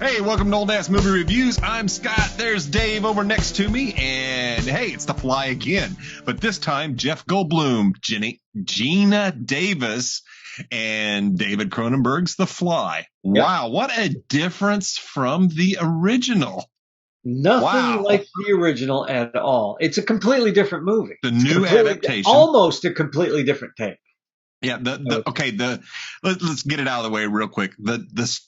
Hey, welcome to Old Ass Movie Reviews. I'm Scott. There's Dave over next to me. And hey, it's The Fly again. But this time, Jeff Goldblum, Gina Davis, and David Cronenberg's The Fly. Yep. Wow, what a difference from the original. Nothing like the original at all. It's a completely different movie. The new adaptation. Almost a completely different take. Yeah, let's get it out of the way real quick. The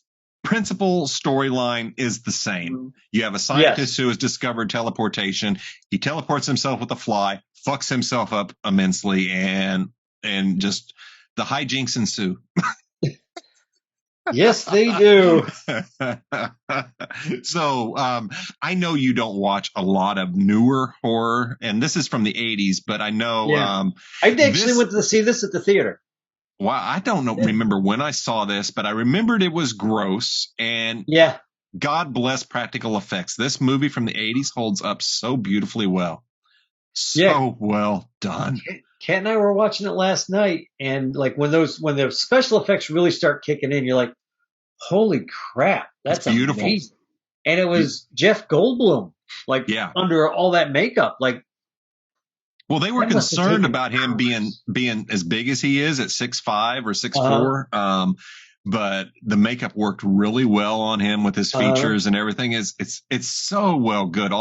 principal storyline is the same. You have a scientist who has discovered teleportation. He teleports himself with a fly, fucks himself up immensely, and just the hijinks ensue. Yes, they do. So I know you don't watch a lot of newer horror, and this is from the 80s, but I know I actually went to see this at the theater. Wow, I don't remember when I saw this, but I remembered it was gross, and God bless practical effects. This movie from the 80s holds up so beautifully well. So well done. Kat and I were watching it last night, and like when the special effects really start kicking in, you're like, holy crap, that's beautiful. Amazing. And it was Jeff Goldblum, under all that makeup, like. Well, they were concerned about him being as big as he is at 6'5" or 6'4", but the makeup worked really well on him with his features and everything. It's so well done.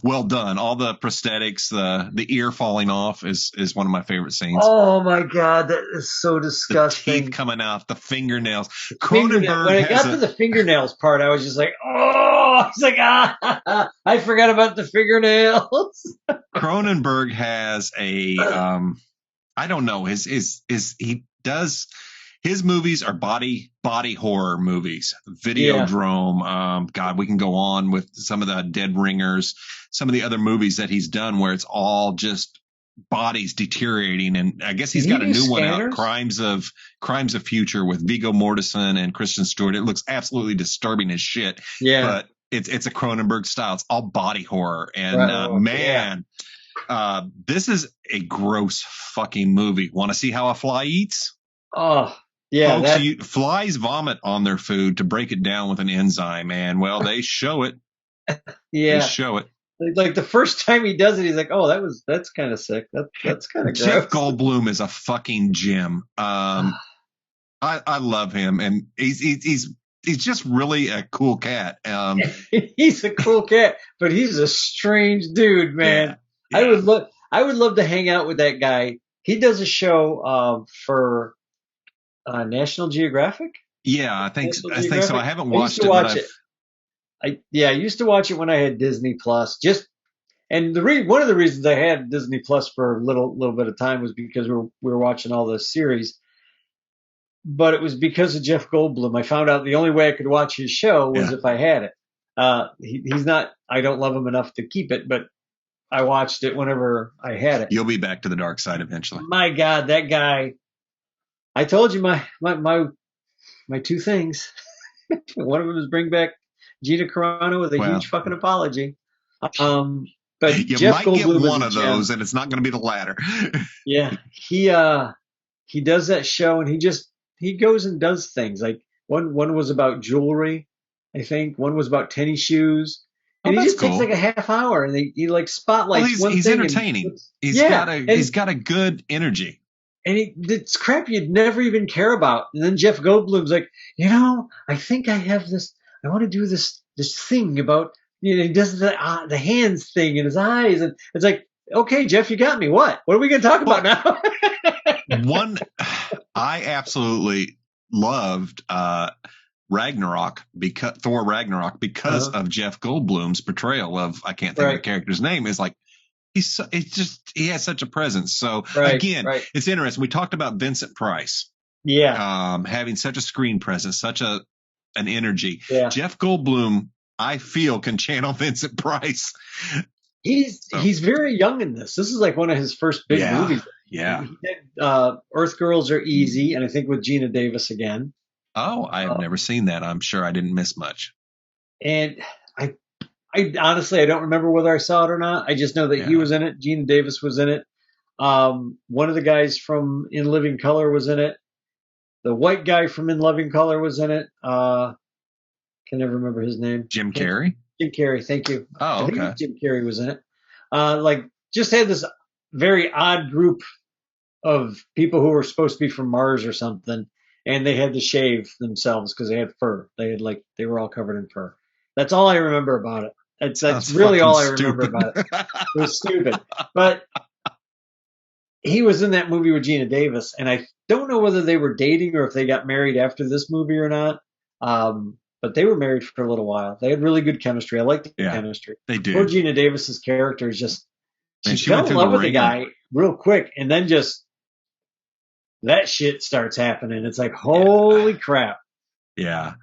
All the prosthetics, the ear falling off is one of my favorite scenes. Oh my God, that is so disgusting. The teeth coming out, the fingernails. Cronenberg. When I got to the fingernails part, I was just like, I was like, I forgot about the fingernails. Cronenberg has I don't know, his movies are body horror movies. Videodrome. God, we can go on with some of the Dead Ringers, some of the other movies that he's done where it's all just bodies deteriorating. And I guess he's got a new one out, Crimes of Future, with Viggo Mortensen and Kristen Stewart. It looks absolutely disturbing as shit. Yeah. But it's a Cronenberg style. It's all body horror. And this is a gross fucking movie. Want to see how a fly eats? Oh, yeah. Folks, flies vomit on their food to break it down with an enzyme, and they show it. Yeah. They show it. Like the first time he does it, he's like, "Oh, that's kind of sick. That's kind of gross." Jeff Goldblum is a fucking gem. I love him, and he's just really a cool cat. He's a cool cat, but he's a strange dude, man. Yeah. I would love to hang out with that guy. He does a show for National Geographic. Yeah, I think so. I haven't watched it. I used to watch it when I had Disney Plus. One of the reasons I had Disney Plus for a little bit of time was because we were watching all this series. But it was because of Jeff Goldblum. I found out the only way I could watch his show was if I had it. He's not. I don't love him enough to keep it, but I watched it whenever I had it. You'll be back to the dark side eventually. My God, that guy. I told you my two things. One of them is bring back Gina Carano with a huge fucking apology. But you Jeff might Goldblum get one of those, and it's not going to be the latter. Yeah, he does that show, and he goes and does things. Like one was about jewelry, I think. One was about tennis shoes. And he just takes like a half hour, and he like spotlights one thing. He's entertaining. He's got a good energy. And it's crap you'd never even care about. And then Jeff Goldblum's like, I think I have this. I want to do this thing about. He does the hands thing in his eyes, and it's like, okay, Jeff, you got me. What are we going to talk about now? I absolutely loved Ragnarok Thor Ragnarok because of Jeff Goldblum's portrayal of, I can't think of the character's name, is like he has such a presence. So it's interesting. We talked about Vincent Price. Yeah. Having such a screen presence, such an energy. Yeah. Jeff Goldblum, I feel, can channel Vincent Price. He's very young in this. This is like one of his first big movies. Yeah. He did, Earth Girls Are Easy, and I think with Gina Davis again. Oh, I have never seen that. I'm sure I didn't miss much. And I honestly, I don't remember whether I saw it or not. I just know that he was in it. Gina Davis was in it. One of the guys from In Living Color was in it. The white guy from In Living Color was in it. Can never remember his name. Jim Carrey. Jim Carrey. Thank you. Oh, I think it okay. was Jim Carrey was in it. Like just had this very odd group of people who were supposed to be from Mars or something, and they had to shave themselves because they had fur. They were all covered in fur. That's all I remember about it. That's really all I remember Stupid. about it. It was stupid, but he was in that movie with Gina Davis, and I don't know whether they were dating or if they got married after this movie or not. But they were married for a little while. They had really good chemistry. I liked the Yeah, chemistry. they do. Poor Gina Davis's character is just And she she went fell in through love the with the ringer. guy real quick, and then just that shit starts happening. It's like, holy crap. Yeah.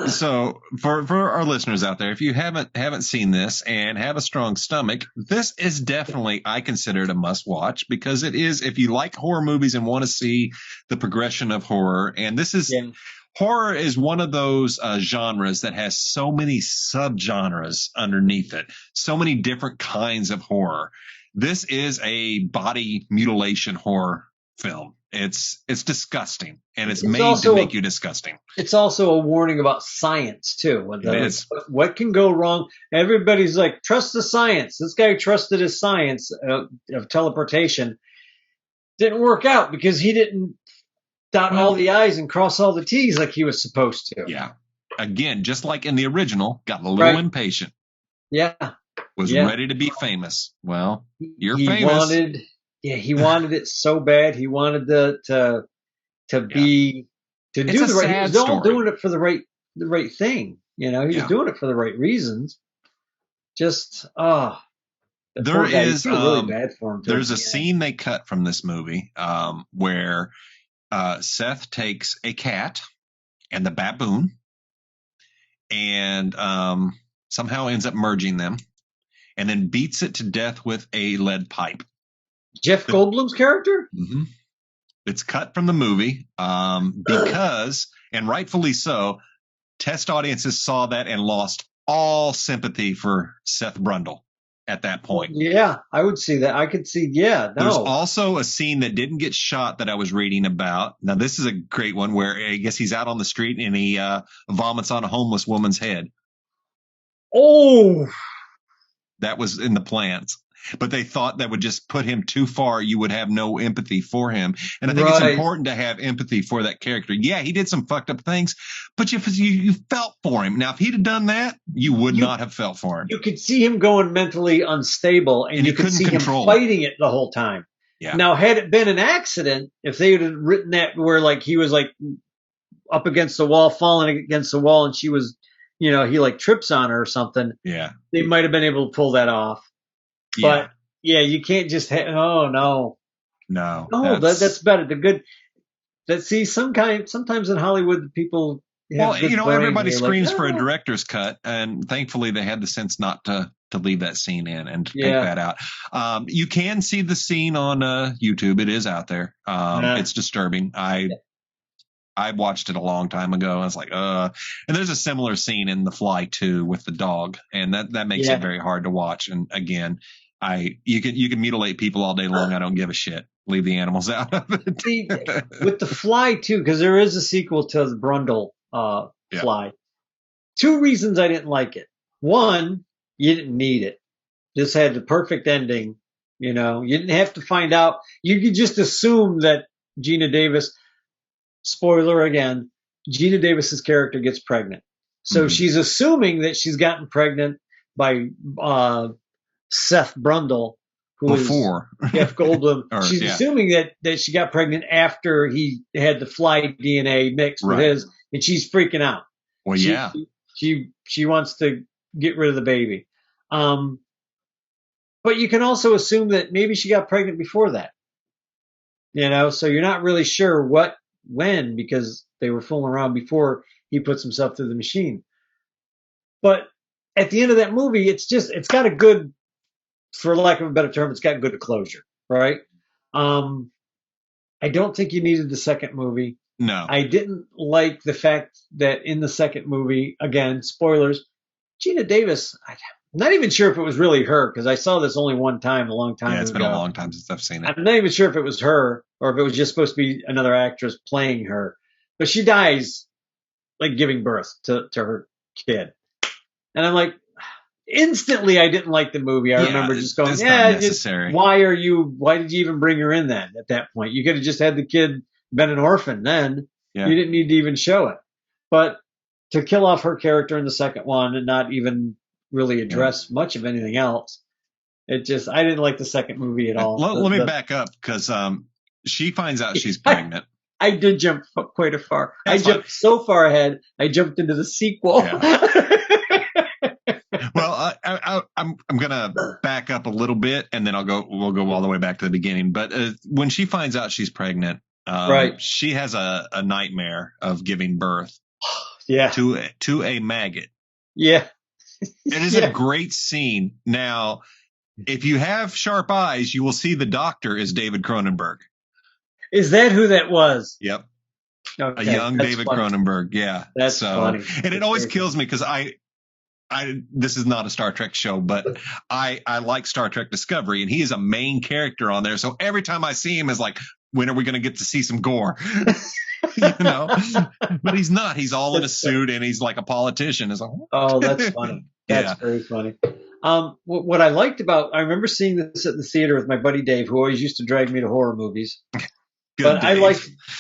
So for our listeners out there, if you haven't seen this and have a strong stomach, this is definitely, I consider it a must watch, because it is, if you like horror movies and want to see the progression of horror, and this is horror is one of those genres that has so many subgenres underneath it, so many different kinds of horror. This is a body mutilation horror film. It's disgusting, and it's made to make you disgusting. It's also a warning about science too. It is. What can go wrong? Everybody's like, trust the science. This guy trusted his science of teleportation. Didn't work out because he didn't dot all the I's and cross all the T's like he was supposed to. Yeah. Again, just like in the original, got a little impatient. Yeah. Was ready to be famous. Well, you're famous. He wanted it so bad. He wanted to do the right. He was all doing it for the right thing. You know, he was doing it for the right reasons. Just there is really bad for him. There's a scene they cut from this movie where Seth takes a cat and the baboon and somehow ends up merging them, and then beats it to death with a lead pipe. Jeff Goldblum's character? Mm-hmm. It's cut from the movie because, and rightfully so, test audiences saw that and lost all sympathy for Seth Brundle at that point. Yeah, I would see that. I could see, There's also a scene that didn't get shot that I was reading about. Now, this is a great one where I guess he's out on the street and he vomits on a homeless woman's head. Oh! That was in the plans. But they thought that would just put him too far. You would have no empathy for him. And I think it's important to have empathy for that character. Yeah, he did some fucked up things, but you felt for him. Now, if he'd have done that, you would not have felt for him. You could see him going mentally unstable, and you could see him fighting it the whole time. Yeah. Now, had it been an accident, if they had written that where like he was like up against the wall, falling against the wall, and she was, he like trips on her or something. Yeah. They might have been able to pull that off. But you can't just no, that's better. Sometimes in Hollywood people everybody screams for a director's cut, and thankfully they had the sense not to leave that scene in and take that out. You can see the scene on YouTube. It is out there. It's disturbing. I watched it a long time ago. I was like, and there's a similar scene in The Fly 2 with the dog, and that makes it very hard to watch. And again, you can mutilate people all day long. I don't give a shit. Leave the animals out of it. See, with The Fly 2, because there is a sequel to the Brundle Fly. 2 reasons I didn't like it. One, you didn't need it. This had the perfect ending. You didn't have to find out. You could just assume that Gina Davis. Spoiler again, Gina Davis's character gets pregnant. So she's assuming that she's gotten pregnant by Seth Brundle, who is Jeff Goldblum. She's assuming that she got pregnant after he had the fly DNA mixed with his, and she's freaking out. Well, she wants to get rid of the baby. But you can also assume that maybe she got pregnant before that. So you're not really sure when, because they were fooling around before he puts himself through the machine. But at the end of that movie, it's got a good, for lack of a better term, it's got good closure, right? I don't think you needed the second movie. No. I didn't like the fact that in the second movie, again, spoilers, Gina Davis, I'm not even sure if it was really her, because I saw this only one time a long time ago. Yeah, it's been a long time since I've seen it. I'm not even sure if it was her or if it was just supposed to be another actress playing her. But she dies like giving birth to her kid. And I'm like, instantly, I didn't like the movie. I remember just going, that's not necessary. why did you even bring her in then at that point? You could have just had the kid been an orphan then. Yeah. You didn't need to even show it. But to kill off her character in the second one and not even really address much of anything else, I didn't like the second movie at all. Let me back up because she finds out she's pregnant. I did jump quite a far. That's I jumped so far ahead. I jumped into the sequel. Yeah. Well, I'm gonna back up a little bit, and then we'll go all the way back to the beginning. But when she finds out she's pregnant, right, she has a nightmare of giving birth. Yeah. To a maggot. Yeah. It is a great scene. Now, if you have sharp eyes, you will see the doctor is David Cronenberg. Is that who that was? Yep. Okay, a young David Cronenberg. Yeah. That's funny. And it always kills me because this is not a Star Trek show, but I like Star Trek Discovery, and he is a main character on there. So every time I see him, is like, when are we going to get to see some gore? But he's not. He's all in a suit, and he's like a politician. It's like, oh, that's funny. That's very funny. What I liked about, I remember seeing this at the theater with my buddy Dave, who always used to drag me to horror movies. But Dave.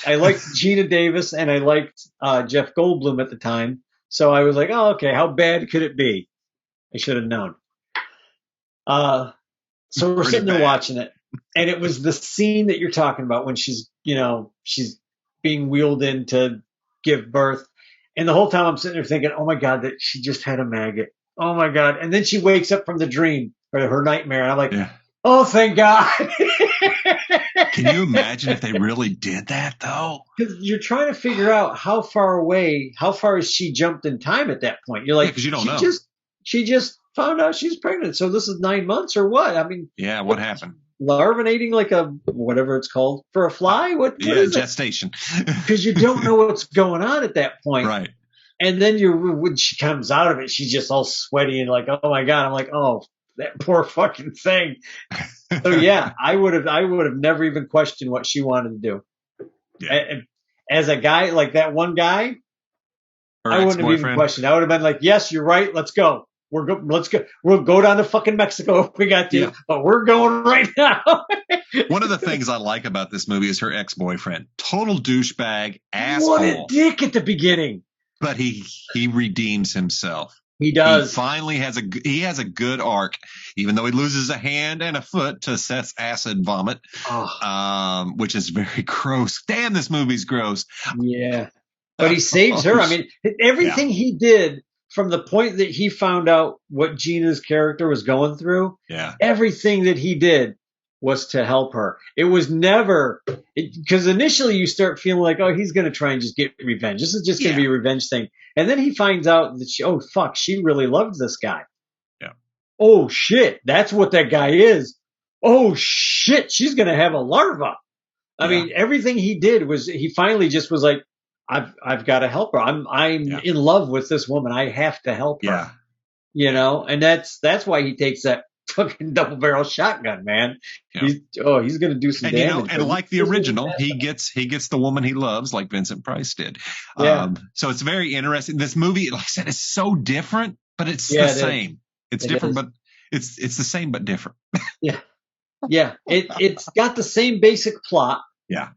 I liked Gina Davis, and I liked Jeff Goldblum at the time. So I was like, oh, okay, how bad could it be? I should have known. So we're sitting there watching it, and it was the scene that you're talking about when she's being wheeled in to give birth. And the whole time I'm sitting there thinking, oh my God, that she just had a maggot. Oh my God. And then she wakes up from the dream or her nightmare. And I'm like, oh, thank God. Can you imagine if they really did that though? Because you're trying to figure out how far has she jumped in time at that point? You're like, because you don't know. She just found out she's pregnant. So this is 9 months or what? I mean, what happened? Larvinating like a whatever it's called for a fly? What is gestation. Because you don't know what's going on at that point. Right. And then when she comes out of it, she's just all sweaty and like, oh my God. I'm like, oh, that poor fucking thing. So yeah, I would have never even questioned what she wanted to do. Yeah. As a guy, like that one guy, I wouldn't have even questioned. I would have been like, yes, you're right. Let's go. Let's go. We'll go down to fucking Mexico if we got to, but we're going right now. One of the things I like about this movie is her ex-boyfriend. Total douchebag, asshole. What a dick at the beginning. But he redeems himself. He does. He finally has a good arc, even though he loses a hand and a foot to Seth's acid vomit, which is very gross. Damn, this movie's gross. Yeah. But he saves her. I mean, everything he did from the point that he found out what Gina's character was going through, everything that he did was to help her. It was never, because initially you start feeling like, oh, he's going to try and just get revenge. This is just going to be a revenge thing. And then he finds out that she really loved this guy. Yeah. Oh shit, that's what that guy is. Oh shit, she's going to have a larva. I mean, everything he did was, he finally just was like, I've got to help her. I'm in love with this woman. I have to help her. Yeah. And that's why he takes that fucking double barrel shotgun, man. Yeah. He's going to do some damage. And like the original, he gets the woman he loves, like Vincent Price did. Yeah. So it's very interesting. This movie, like I said, is so different, but it's the same. It's different, but it's the same but different. Yeah. Yeah. It's got the same basic plot. Yeah.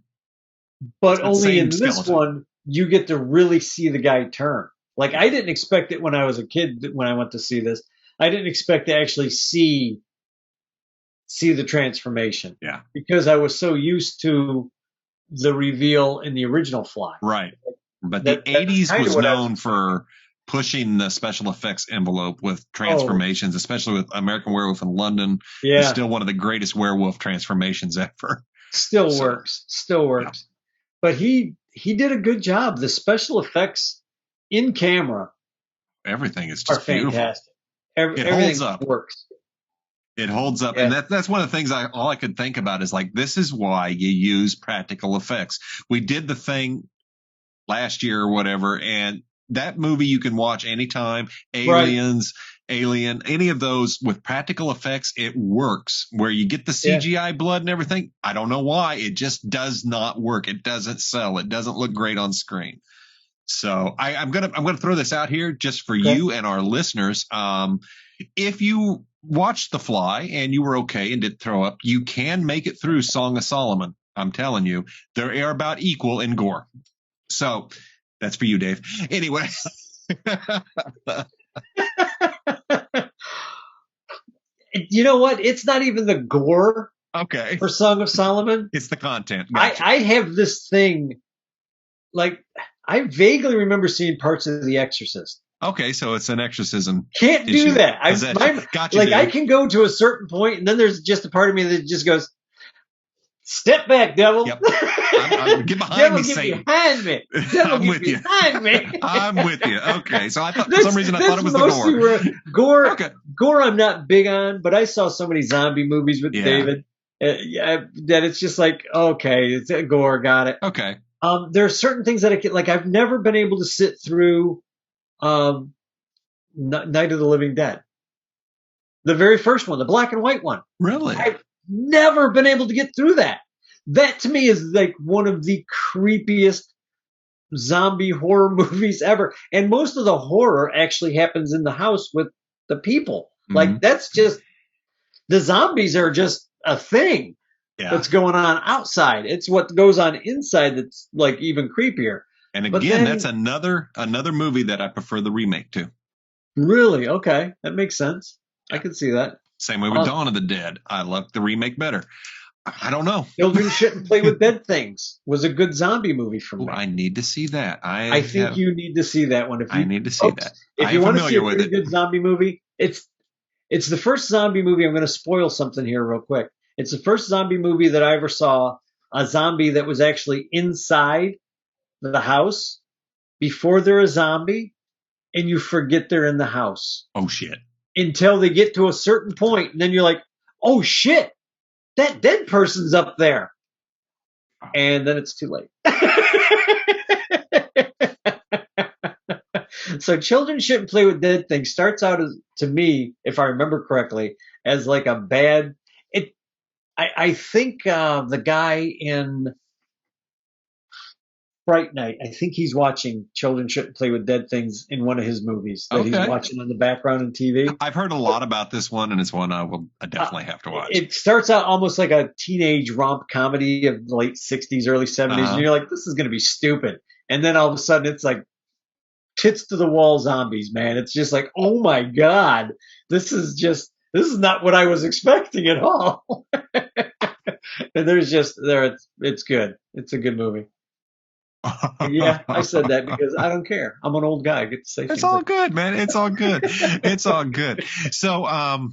But only in this one, you get to really see the guy turn. Like, I didn't expect it when I was a kid, when I went to see this. I didn't expect to actually see the transformation. Yeah. Because I was so used to the reveal in the original Fly. Right. But the 80s was known for pushing the special effects envelope with transformations, especially with American Werewolf in London. Yeah. It's still one of the greatest werewolf transformations ever. Still works. Yeah. But he did a good job. The special effects in camera, everything is just fantastic. It holds up. Works. It holds up, and that's one of the things all I could think about is like, this is why you use practical effects. We did the thing last year or whatever, and that movie you can watch anytime. Aliens, Alien, any of those with practical effects, it works. Where you get the CGI blood and everything, I don't know why, it just does not work. It doesn't sell. It doesn't look great on screen. So I'm gonna throw this out here just for Okay. you and our listeners. If you watched The Fly and you were okay and didn't throw up, you can make it through Song of Solomon. I'm telling you, they are about equal in gore. So that's for you, Dave. Anyway. You know what? It's not even the gore Okay. for Song of Solomon. It's the content. Gotcha. I have this thing, like, I vaguely remember seeing parts of The Exorcist. Okay, so it's an exorcism. Can't issue. do that. Gotcha, like, Dave. I can go to a certain point, and then there's just a part of me that just goes, "Step back, devil." Yep. Get behind devil, me, get Satan. behind me. Devil, I'm with you. behind me. I'm with you. Okay, so I thought for some reason I thought it was the gore. Gore. Okay. Gore, I'm not big on, but I saw so many zombie movies with David that it's just like, okay, it's a gore, got it. Okay. There are certain things that I can, like, I've never been able to sit through Night of the Living Dead. The very first one, the black and white one. Really? I've never been able to get through that. That to me is like one of the creepiest zombie horror movies ever. And most of the horror actually happens in the house with the people. Mm-hmm. Like, that's just, the zombies are just a thing that's going on outside. It's what goes on inside that's like even creepier. And again, that's another movie that I prefer the remake to. Really? Okay. That makes sense. I can see that. Same way with Dawn of the Dead. I love the remake better. I don't know. Children Shouldn't Play with Dead Things was a good zombie movie for me. I need to see that. I think you need to see that one. I need to see that. If you want to see a pretty good zombie movie, it's the first zombie movie. I'm going to spoil something here real quick. It's the first zombie movie that I ever saw, a zombie that was actually inside the house before they're a zombie, and you forget they're in the house. Oh, shit. Until they get to a certain point, and then you're like, oh, shit, that dead person's up there. And then it's too late. So Children Shouldn't Play with Dead Things starts out as, to me, if I remember correctly, as like a bad... I think the guy in Fright Night, I think he's watching Children Shouldn't Play with Dead Things in one of his movies that he's watching on the background on TV. I've heard a lot about this one, and it's one I definitely have to watch. It starts out almost like a teenage romp comedy of the late 60s, early 70s, and you're like, this is going to be stupid. And then all of a sudden it's like tits to the wall zombies, man. It's just like, oh my God, this is not what I was expecting at all. And it's good. It's a good movie. Yeah, I said that because I don't care. I'm an old guy. I get to say it's all good, man. It's all good. It's all good. So I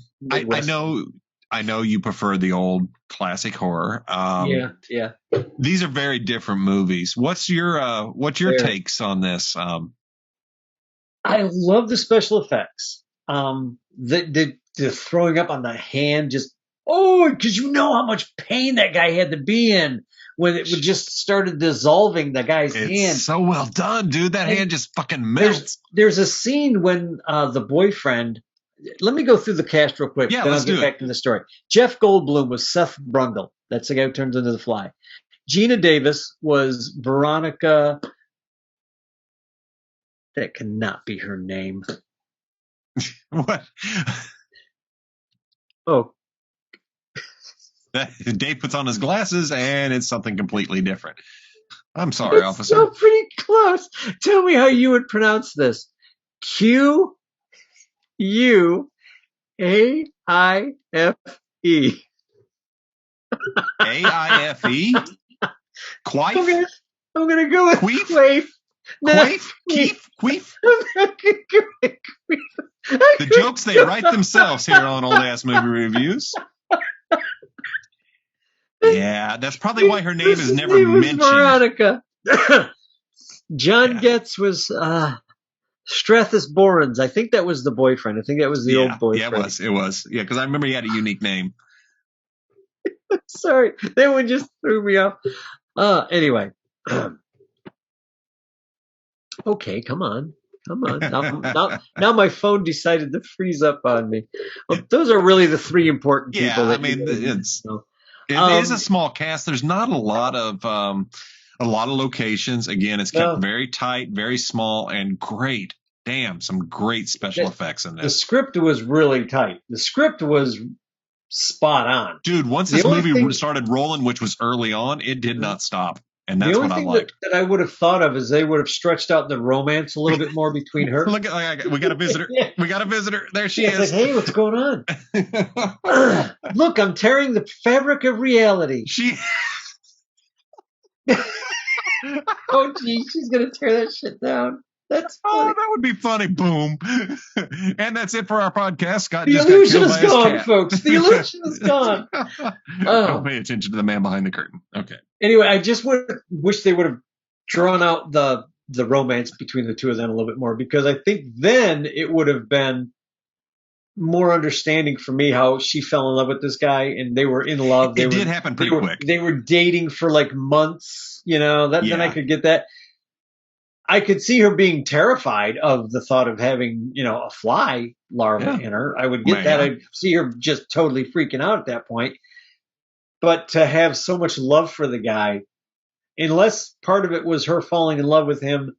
know you prefer the old classic horror. Yeah. These are very different movies. What's your takes on this? I love the special effects. The throwing up on the hand, just because you know how much pain that guy had to be in when it would just started dissolving the guy's hand. It's so well done, dude. That hand just fucking melts. There's a scene when the boyfriend. Let me go through the cast real quick. Yeah, then let's I'll get back to the story. Jeff Goldblum was Seth Brundle. That's the guy who turns into the Fly. Gina Davis was Veronica. That cannot be her name. What? Oh. Dave puts on his glasses and it's something completely different. I'm sorry, officer. So pretty close. Tell me how you would pronounce this. Q-U-A-I-F-E. A-I-F-E? Quaife? Okay. I'm going to go with Queef. Quaife? Queef? The jokes, they write themselves here on Old Ass Movie Reviews. Yeah, that's probably why her name is never mentioned. Veronica. John Getz was Strathis Borans. I think that was the boyfriend. I think that was the old boyfriend. Yeah, it was. Yeah, because I remember he had a unique name. Sorry, that one just threw me off. Anyway. Okay, come on. Now my phone decided to freeze up on me. Well, those are really the three important people. Yeah, I mean, it is a small cast. There's not a lot of A lot of locations. Again, it's kept Well, very tight, very small, and great. Damn, some great special effects in the this. script was really tight. The script was spot on. Dude, once The this only movie thing- started rolling, which was early on, it did not stop. And The that's only what I thing liked. that I would have thought of is they would have stretched out the romance a little bit more between her. Look at, we got a visitor. Yeah. We got a visitor. There she It's is. like, hey, what's going on? Look, I'm tearing the fabric of reality. She. Oh, gee, she's gonna tear that shit down. That's funny. Oh, that would be funny. Boom. And that's it for our podcast. Scott The just illusion got is killed by his gone, cat. folks. The illusion is gone. Don't pay attention to the man behind the curtain. Okay. Anyway, I just wish they would have drawn out the romance between the two of them a little bit more, because I think then it would have been more understanding for me how she fell in love with this guy and they were in love. It did happen pretty quick. They were dating for like months, then I could get that. I could see her being terrified of the thought of having, a fly larva in her. I would get that. Yeah. I'd see her just totally freaking out at that point. But to have so much love for the guy, unless part of it was her falling in love with him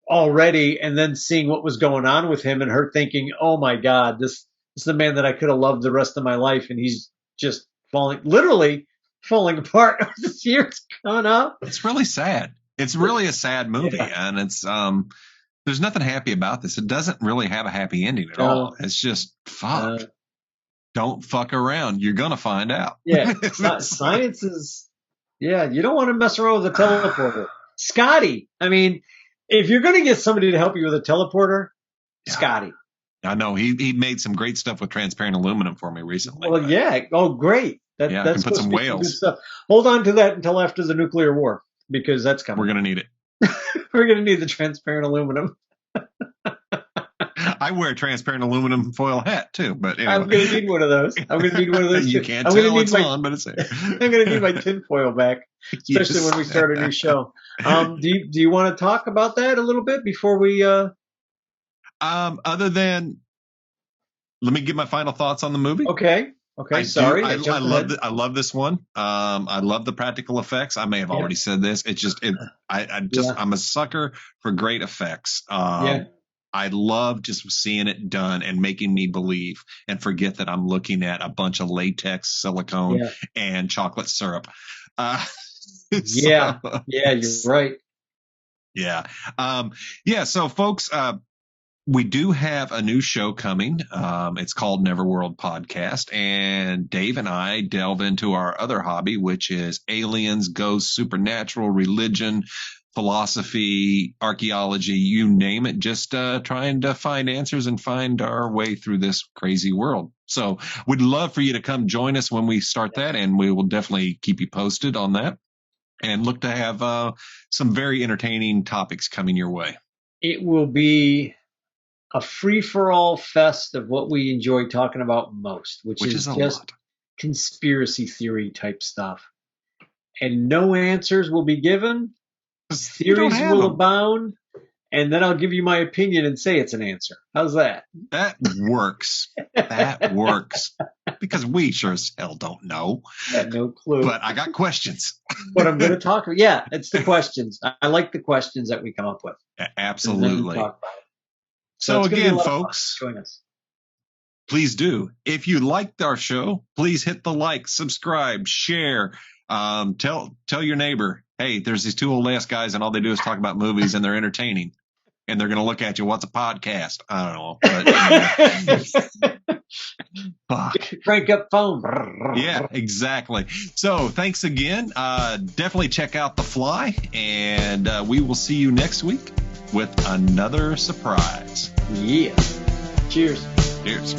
already and then seeing what was going on with him and her thinking, oh my God, this is the man that I could have loved the rest of my life. And he's just literally falling apart as the years gone up. It's really sad. It's really a sad movie. Yeah. And it's, there's nothing happy about this. It doesn't really have a happy ending at all. It's just fuck. Don't fuck around. You're going to find out. Yeah. Science is, you don't want to mess around with a teleporter. Scotty, I mean, if you're going to get somebody to help you with a teleporter, Scotty. I know. He made some great stuff with transparent aluminum for me recently. Well, Oh, great. That's I can put some supposed to be whales. good stuff. Hold on to that until after the nuclear war, because that's coming. We're going to need it. We're going to need the transparent aluminum. I wear a transparent aluminum foil hat too, but anyway. I'm going to need one of those. You can't tell it's on, but it's there. I'm going to need my tinfoil back, especially when we start a new show. Do you want to talk about that a little bit before we? Other than, let me give my final thoughts on the movie. Okay. Sorry. I love this one. I love the practical effects. I may have already said this. It's just, I'm a sucker for great effects. I love just seeing it done and making me believe and forget that I'm looking at a bunch of latex, silicone, and chocolate syrup. You're right. Yeah. So folks, we do have a new show coming. It's called Neverworld Podcast, and Dave and I delve into our other hobby, which is aliens, ghosts, supernatural, religion, philosophy, archaeology, you name it, just trying to find answers and find our way through this crazy world. So we'd love for you to come join us when we start that, and we will definitely keep you posted on that and look to have some very entertaining topics coming your way. It will be a free-for-all fest of what we enjoy talking about most, which is just conspiracy theory type stuff. And no answers will be given. Theories will abound, and then I'll give you my opinion and say it's an answer. How's that? That works. That works. Because we sure as hell don't know. Got no clue. But I got questions. But I'm going to talk. Yeah, it's the questions. I like the questions that we come up with. Absolutely. So again, folks, join us. Please do. If you liked our show, please hit the like, subscribe, share. Tell your neighbor, hey, there's these two old ass guys and all they do is talk about movies and they're entertaining. And they're going to look at you. What's a podcast? I don't know. But, crank up phone. Yeah, exactly. So thanks again. Definitely check out The Fly. And we will see you next week with another surprise. Yeah. Cheers. Cheers.